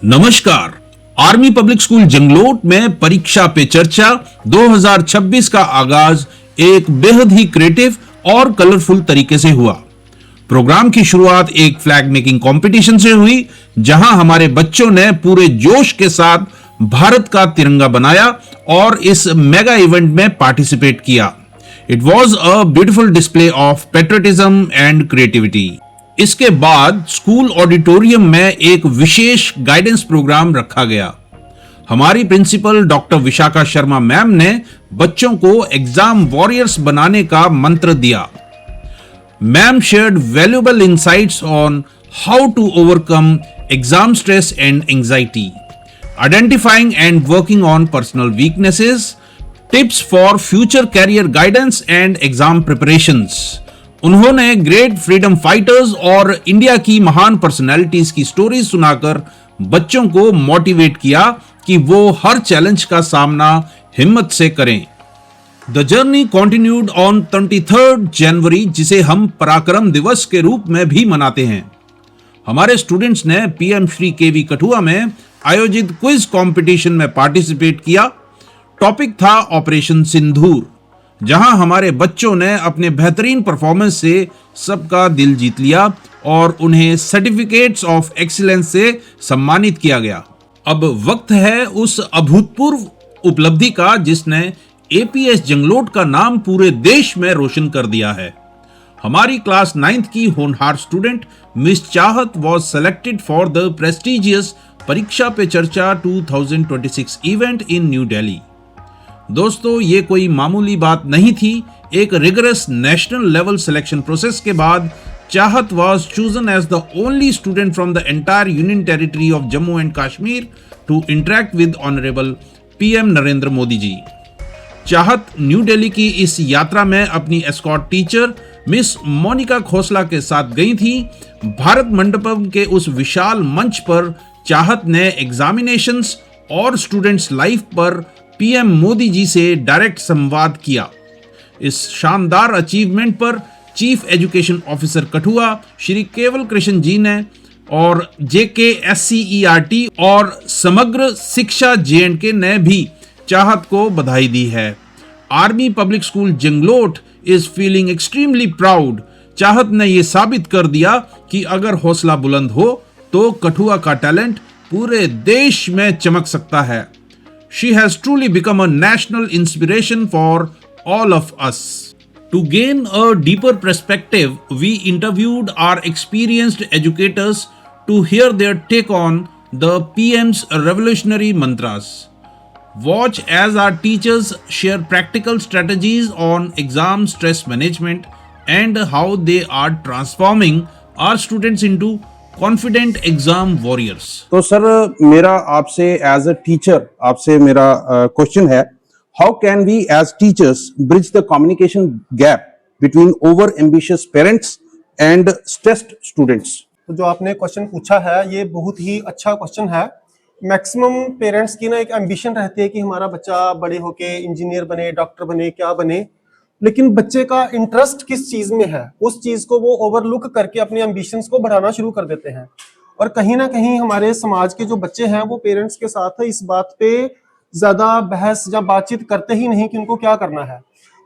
नमस्कार। Army Public School Janglot में परीक्षा पे चर्चा 2026 का आगाज एक बेहद ही क्रिएटिव और कलरफुल तरीके से हुआ। प्रोग्राम की शुरुआत एक फ्लैग मेकिंग कंपटीशन से हुई, जहां हमारे बच्चों ने पूरे जोश के साथ भारत का तिरंगा बनाया और इस मेगा इवेंट में पार्टिसिपेट किया। It was a beautiful display of patriotism and creativity. इसके बाद स्कूल ऑडिटोरियम में एक विशेष गाइडेंस प्रोग्राम रखा गया। हमारी principal doctor Vishakha Sharma ma'am ने बच्चों को एग्जाम वॉरियर्स बनाने का मंत्र दिया। Ma'am shared valuable insights on how to overcome exam stress and anxiety, identifying and working on personal weaknesses, tips for future career guidance and exam preparations. उन्होंने great freedom fighters और India की महान personalities की stories सुनाकर बच्चों को motivate किया कि वो हर चैलेंज का सामना हिम्मत से करें। द जर्नी कंटिन्यूड ऑन 23 जनवरी, जिसे हम पराक्रम दिवस के रूप में भी मनाते हैं। हमारे स्टूडेंट्स ने पीएम श्री केवी कठुआ में आयोजित क्विज कंपटीशन में पार्टिसिपेट किया। टॉपिक था ऑपरेशन सिंदूर, जहां हमारे बच्चों ने अपने बेहतरीन परफॉर्मेंस से सबका दिल जीत लिया और उन्हें सर्टिफिकेट्स ऑफ एक्सीलेंस से सम्मानित किया गया। अब वक्त है उस अभूतपूर्व उपलब्धि का जिसने एपीएस जंगलोट का नाम पूरे देश में रोशन कर दिया है। हमारी क्लास 9th की होनहार स्टूडेंट मिस चाहत was selected for the prestigious परीक्षा पे चर्चा 2026 इवेंट इन न्यू दिल्ली। दोस्तों, ये कोई मामूली बात नहीं थी। एक rigorous national level selection process के बाद Chahat was chosen as the only student from the entire union territory of Jammu and Kashmir to interact with honourable PM Narendra Modi ji. Chahat New Delhi की इस यात्रा में अपनी escort teacher miss Monika Khosla के साथ गई थी। भारत मंडपम के उस विशाल मंच पर चाहत ने एग्जामिनेशंस और स्टूडेंट्स लाइफ पर पीएम मोदी जी से डायरेक्ट संवाद किया। इस शानदार अचीवमेंट पर chief education officer Kathua Shri केवल कृष्ण जी ने और JKSCERT और समग्र शिक्षा J&K ने भी चाहत को बधाई दी है। Army Public School Jangloat is feeling extremely proud. Chahat ने यह साबित कर दिया कि अगर हौसला बुलंद हो तो कठुआ का टैलेंट पूरे देश में चमक सकता है। She has truly become a national inspiration for all of us. To gain a deeper perspective, we interviewed our experienced educators to hear their take on the PM's revolutionary mantras. Watch as our teachers share practical strategies on exam stress management and how they are transforming our students into confident exam warriors. तो sir, मेरा आपसे as a teacher आपसे मेरा question है, how can we as teachers bridge the communication gap between over ambitious parents and stressed students? तो जो आपने question पूछा है ये बहुत ही अच्छा क्वेश्चन है। मैक्सिमम पेरेंट्स की ना एक एम्बिशन रहती है कि हमारा बच्चा बड़े होके इंजीनियर बने, डॉक्टर बने, क्या बने, लेकिन बच्चे का इंटरेस्ट किस चीज में है उस चीज को वो ओवरलुक करके अपने एम्बिशंस को बढ़ाना शुरू कर देते हैं। और कहीं ना कहीं हमारे समाज के जो बच्चे हैं वो पेरेंट्स के साथ इस बात पे ज्यादा बहस या बातचीत करते ही नहीं कि उनको क्या करना है।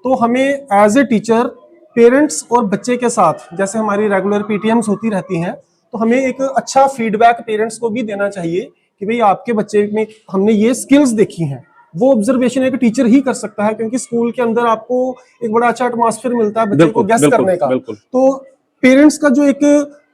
तो हमें एज ए टीचर पेरेंट्स और बच्चे के साथ, जैसे हमारी रेगुलर पीटीएम्स होती रहती हैं, तो हमें एक अच्छा फीडबैक पेरेंट्स को भी देना चाहिए कि भाई आपके बच्चे में हमने ये स्किल्स देखी हैं। वो ऑब्जर्वेशन एक टीचर ही कर सकता है, क्योंकि स्कूल के अंदर आपको एक बड़ा अच्छा एटमॉस्फेयर मिलता है बच्चे को गेस करने का। तो पेरेंट्स का जो एक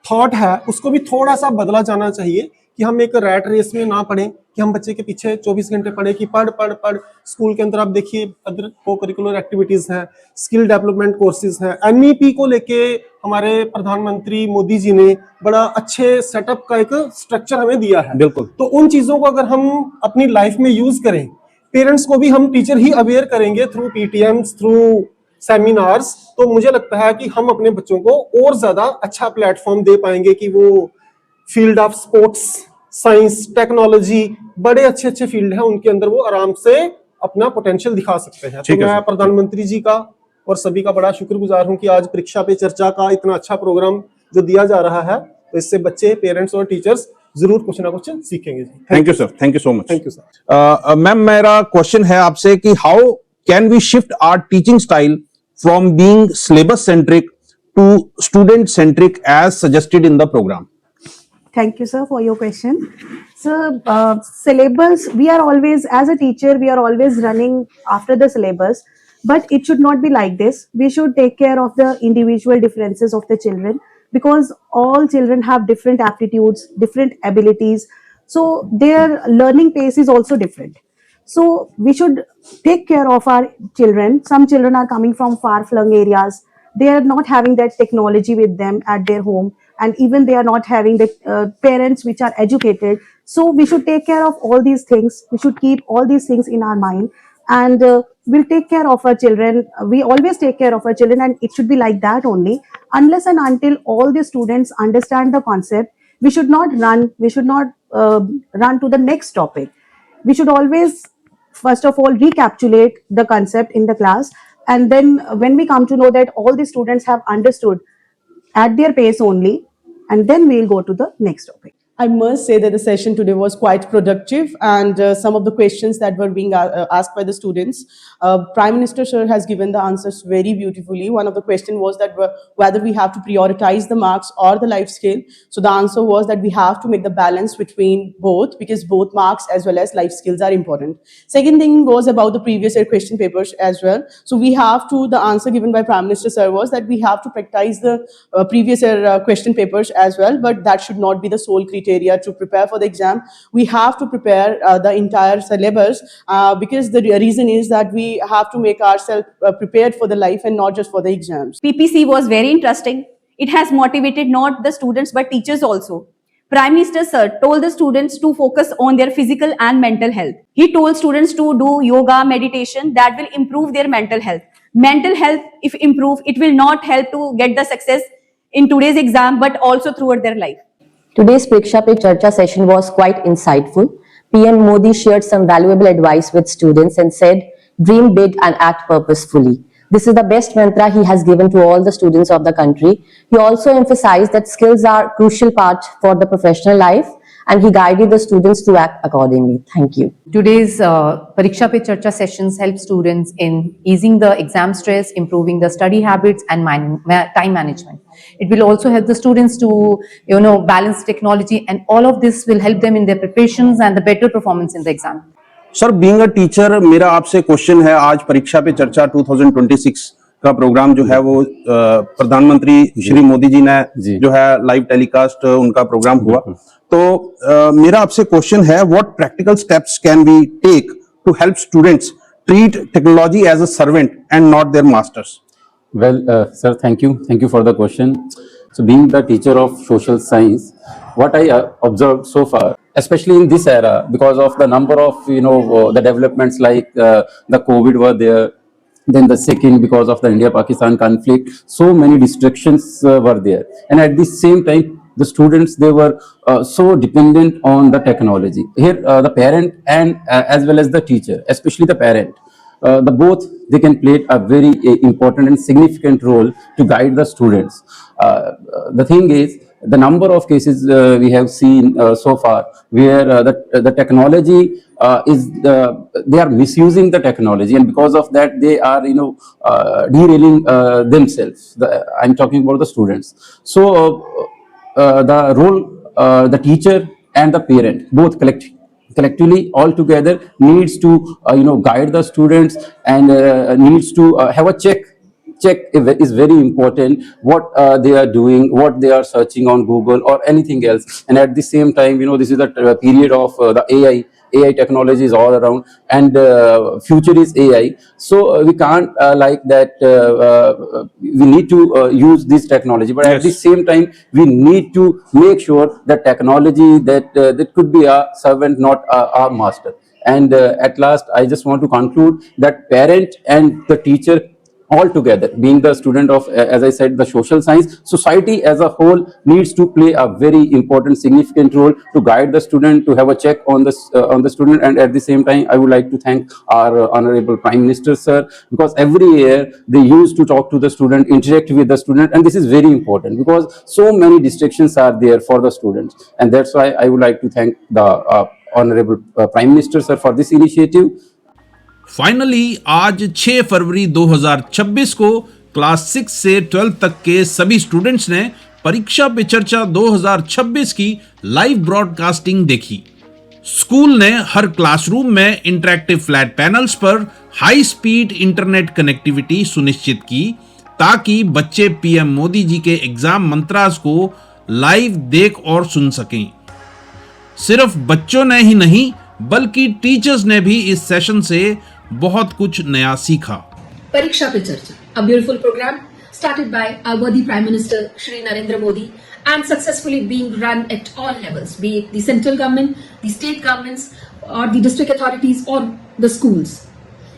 थॉट है उसको भी थोड़ा सा बदला जाना चाहिए कि हम एक रैट रेस में ना पढ़े कि हम बच्चे के पीछे 24 घंटे पढ़े कि पढ़ पढ़ पढ़। स्कूल के अंदर आप देखिए अदर को करिकुलर एक्टिविटीज हैं, स्किल डेवलपमेंट कोर्सेज हैं। एमईपी को लेके हमारे प्रधानमंत्री मोदी जी ने बड़ा अच्छे सेटअप का एक स्ट्रक्चर हमें दिया है। बिल्कुल। तो उन चीजों को अगर हम अपनी लाइफ में यूज करें, पेरेंट्स को भी हम टीचर ही अवेयर करेंगे थ्रू पीटीएम्स, थ्रू सेमिनार्स, तो मुझे लगता है कि हम अपने बच्चों को और ज्यादा अच्छा प्लेटफॉर्म दे पाएंगे कि वो field of sports, science, technology, बड़े अच्छे अच्छे फील्ड हैं, उनके अंदर वो आराम से अपना पोटेंशियल दिखा सकते हैं। तो मैं प्रधानमंत्री जी का और सभी का बड़ा शुक्रगुजार हूं कि आज परीक्षा पे चर्चा का इतना अच्छा प्रोग्राम जो दिया जा रहा है, तो इससे बच्चे, पेरेंट्स और टीचर्स जरूर कुछ ना कुछ सीखेंगे जी। Thank you sir, thank you so much. Thank you sir. Ma'am, मेरा क्वेश्चन है आपसे कि how can we shift our teaching style from being syllabus centric to student centric as suggested in the programme? Thank you, sir, for your question. Sir, syllabus, we are always, as a teacher, we are always running after the syllabus, but it should not be like this. We should take care of the individual differences of the children because all children have different aptitudes, different abilities. So their learning pace is also different. So we should take care of our children. Some children are coming from far flung areas. They are not having that technology with them at their home, and even they are not having the parents which are educated. So we should take care of all these things. We should keep all these things in our mind, and we'll take care of our children. We always take care of our children, and it should be like that only. Unless and until all the students understand the concept, we should not run. We should not run to the next topic. We should always first of all recapitulate the concept in the class, and then when we come to know that all the students have understood at their pace only, and then we'll go to the next topic. I must say that the session today was quite productive, and some of the questions that were being asked by the students, Prime Minister Sir has given the answers very beautifully. One of the question was that whether we have to prioritize the marks or the life skill. So the answer was that we have to make the balance between both, because both marks as well as life skills are important. Second thing was about the previous year question papers as well. So we have to, the answer given by Prime Minister Sir was that we have to practice the previous year question papers as well, but that should not be the sole criteria to prepare for the exam. We have to prepare the entire syllabus because the reason is that we have to make ourselves prepared for the life and not just for the exams. PPC was very interesting. It has motivated not the students but teachers also. Prime Minister Sir told the students to focus on their physical and mental health. He told students to do yoga, meditation that will improve their mental health. Mental health, if improve, it will not help to get the success in today's exam but also throughout their life. Today's Pariksha Pe Charcha session was quite insightful. PM Modi shared some valuable advice with students and said, dream big and act purposefully. This is the best mantra he has given to all the students of the country. He also emphasized that skills are a crucial part for the professional life, and he guided the students to act accordingly. Thank you. Today's Pariksha Pe Charcha sessions help students in easing the exam stress, improving the study habits and time management. It will also help the students to, balance technology, and all of this will help them in their preparations and the better performance in the exam. Sir, being a teacher, मेरा आपसे question है, आज परीक्षा पे चर्चा 2026 का programme जो है वो प्रधानमंत्री श्री मोदी जी ने जो है लाइव टेलीकास्ट उनका प्रोग्राम हुआ, तो मेरा आपसे क्वेश्चन है, what practical steps can we take to help students treat technology as a servant and not their masters? Well, sir, thank you for the question. So, being the teacher of social science, what I observed so far, especially in this era, because of the number of the developments like the COVID were there, then the second because of the India-Pakistan conflict, so many distractions were there, and at the same time, the students, they were so dependent on the technology. Here, the parent and as well as the teacher, especially the parent. The both, they can play a very important and significant role to guide the students. The thing is, the number of cases we have seen so far where the technology they are misusing the technology, and because of that they are derailing themselves. I'm talking about the students. So the role, the teacher and the parent both collectively all together needs to guide the students, and needs to have a check is very important, what they are doing, what they are searching on Google or anything else. And at the same time, this is the period of the AI technology is all around, and future is AI. So we can't like that we need to use this technology, but at the same time we need to make sure that technology that could be a servant, not our master. And at last I just want to conclude that parent and the teacher all together. Being the student of, as I said, the social science, society as a whole needs to play a very important, significant role to guide the student, to have a check on the student. And at the same time, I would like to thank our Honorable Prime Minister, sir, because every year they used to talk to the student, interact with the student, and this is very important because so many distractions are there for the students. And that's why I would like to thank the Honorable Prime Minister, sir, for this initiative. Finally आज 6 फरवरी 2026 को class 6 से 12 तक के सभी students ने परीक्षा पे चर्चा 2026 की लाइव ब्रॉडकास्टिंग देखी। स्कूल ने हर क्लासरूम में इंटरैक्टिव फ्लैट पैनल्स पर हाई स्पीड इंटरनेट कनेक्टिविटी सुनिश्चित की ताकि बच्चे पीएम मोदी जी के एग्जाम मंत्रास को लाइव देख और सुन सकें। सिर्फ बच्चों ने ही नहीं बल्कि टीचर्स ने भी इस सेशन से बहुत कुछ नया सीखा। Pariksha Pe Charcha, a beautiful program started by our worthy Prime Minister Shri Narendra Modi and successfully being run at all levels, be it the central government, the state governments, or the district authorities, or the schools.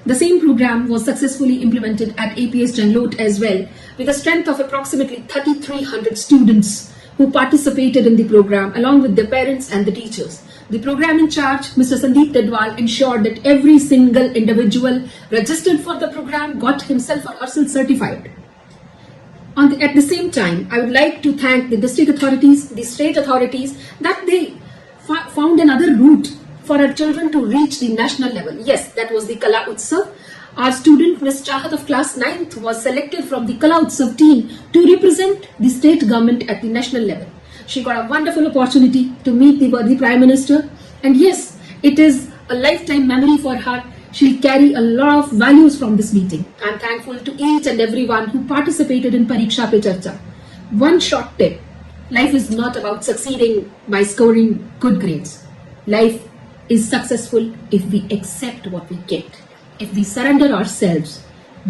The same program was successfully implemented at APS Janglot as well, with a strength of approximately 3,300 students who participated in the program along with their parents and the teachers. The program in charge, Mr. Sandeep Tedwal, ensured that every single individual registered for the program got himself or herself certified. At the same time, I would like to thank the district authorities, the state authorities, that they found another route for our children to reach the national level. Yes, that was the Kala Utsav. Our student, Ms. Chahat of class 9th, was selected from the Kala Utsav team to represent the state government at the national level. She got a wonderful opportunity to meet the worthy Prime Minister, and yes, it is a lifetime memory for her. She'll carry a lot of values from this meeting. I'm thankful to each and everyone who participated in Pariksha Pe Charcha. One short tip: life is not about succeeding by scoring good grades. Life is successful if we accept what we get, if we surrender ourselves,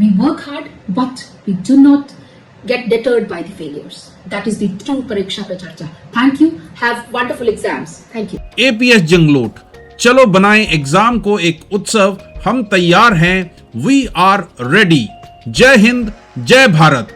we work hard, but we do not get deterred by the failures. That is the true Pariksha Pe Charcha. Thank you. Have wonderful exams. Thank you. APS Janglot, चलो बनाएं exam को एक उत्सव। हम तैयार हैं। We are ready. जय हिंद, जय भारत।